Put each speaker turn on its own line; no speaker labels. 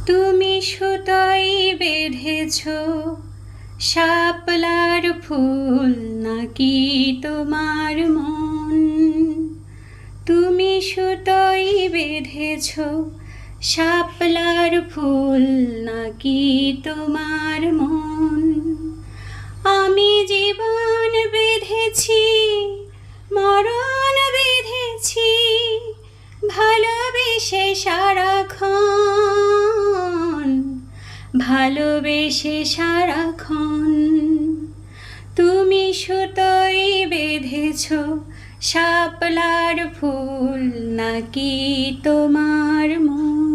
তুমি সুতোয় বেঁধেছ শাপলার ফুল নাকি তোমার মন? তুমি সুতোয় বেঁধেছ শাপলার ফুল নাকি তোমার মন? আমি জীবন বেঁধেছি, মরণ বেঁধেছি, ভালোবেসে সারাক্ষণ, ভালোবেসে সারাক্ষণ। তুমি সুতোয় বেঁধেছ শাপলার ফুল নাকি তোমার মন?